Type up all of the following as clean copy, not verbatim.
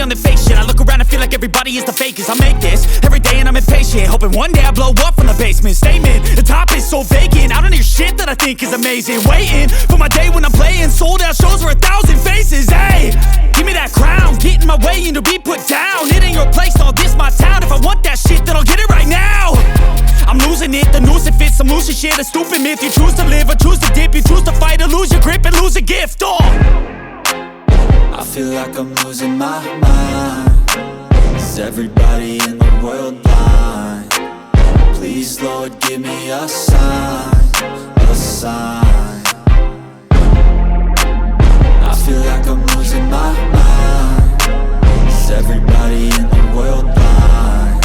on the fake shit. I look around and feel like everybody is the fakest. I make this every day and I'm impatient, hoping one day I blow up from the basement. Statement, the top is so vacant, I don't hear shit that I think is amazing. Waiting for my day when I'm playing sold out shows for 1,000 faces. Hey, give me that crown, get in my way and to be put down. It ain't your place, all this my town. If I want that shit, then I'll get it right now. I'm losing it, the noose it fits, I'm losing shit. A stupid myth, you choose to live or choose to dip. You choose to fight or lose your grip and lose a gift. I feel like I'm losing my mind. Is everybody in the world blind? Please Lord, give me a sign, a sign. I feel like I'm losing my mind. Is everybody in the world blind?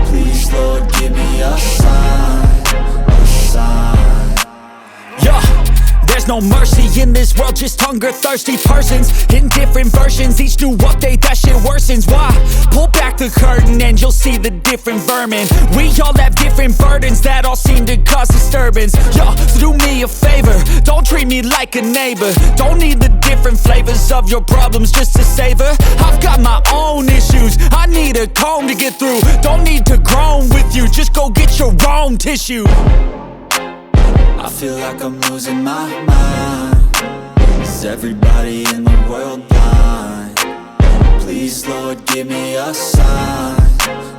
Please Lord, give me a sign, a sign. Yeah. There's no mercy in this world, just hunger-thirsty persons in different versions. Each new update, that shit worsens. Why? Pull back the curtain and you'll see the different vermin. We all have different burdens that all seem to cause disturbance. Yo, so do me a favor, don't treat me like a neighbor. Don't need the different flavors of your problems just to savor. I've got my own issues, I need a comb to get through. Don't need to groan with you, just go get your own tissue. I feel like I'm losing my mind. Is everybody in the world blind? Please Lord, give me a sign,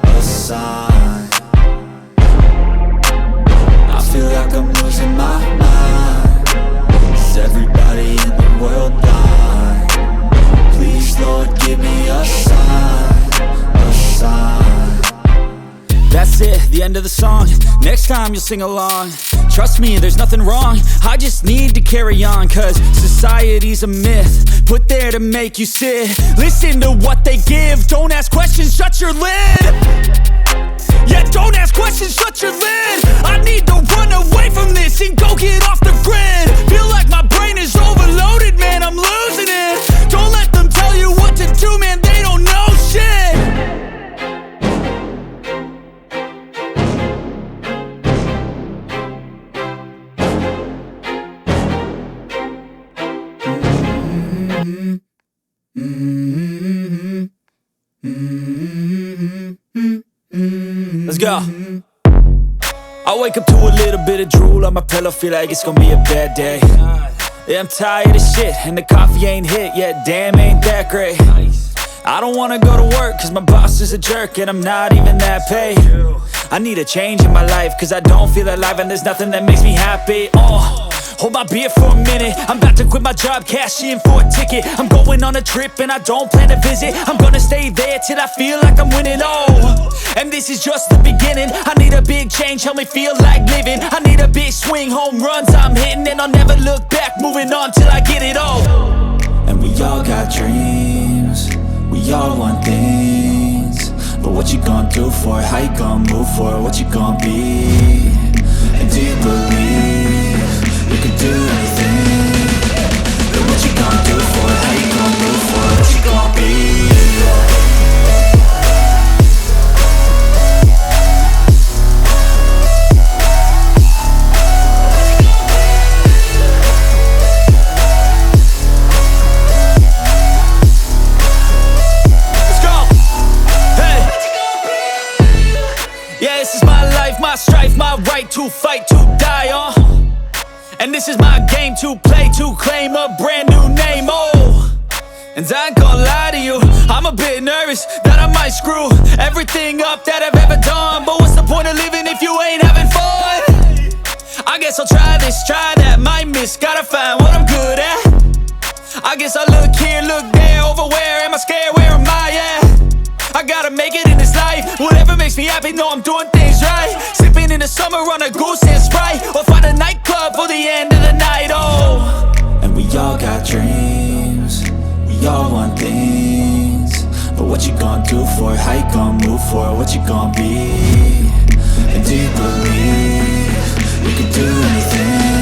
a sign. I feel like I'm losing my mind. Is everybody in the world blind? Please Lord, give me a sign, a sign. That's it, the end of the song. Next time you'll sing along. Trust me, there's nothing wrong, I just need to carry on. Cause society's a myth, put there to make you sit. Listen to what they give, don't ask questions, shut your lid. Yeah, don't ask questions, shut your lid. I need to run away from this and go get off the grid. Feel like my brain is overloaded, man, I'm losing it. Don't let them tell you what to do, man, they don't know shit. Let's go. I wake up to a little bit of drool on my pillow, feel like it's gonna be a bad day. Yeah, I'm tired of shit, and the coffee ain't hit yet, damn ain't that great. I don't wanna go to work, cause my boss is a jerk, and I'm not even that paid. I need a change in my life, cause I don't feel alive, and there's nothing that makes me happy. Hold my beer for a minute, I'm about to quit my job, cash in for a ticket. I'm going on a trip and I don't plan to visit. I'm gonna stay there till I feel like I'm winning, and this is just the beginning. I need a big change, help me feel like living. I need a big swing, home runs I'm hitting, and I'll never look back, moving on till I get it all. And we all got dreams, we all want things, but what you gonna do for it? How you gonna move for it? What you gonna be? And do you believe you can do anything? But what you gonna do for it? How you gonna move for it? What you gonna be? My strife, my right to fight, to die on. And this is my game to play, to claim a brand new name, And I ain't gonna lie to you, I'm a bit nervous that I might screw everything up that I've ever done. But what's the point of living if you ain't having fun? I guess I'll try this, try that, might miss, gotta find what I'm good at. I guess I look here, look there, over where am I scared, where am I at? I gotta make it in this life, whatever makes me happy, know I'm doing things right. Sipping in the summer on a goose and Sprite, or find a nightclub for the end of the night, And we all got dreams, we all want things, but what you gonna do for it? How you gonna move for it? What you gonna be? And do you believe you can do anything?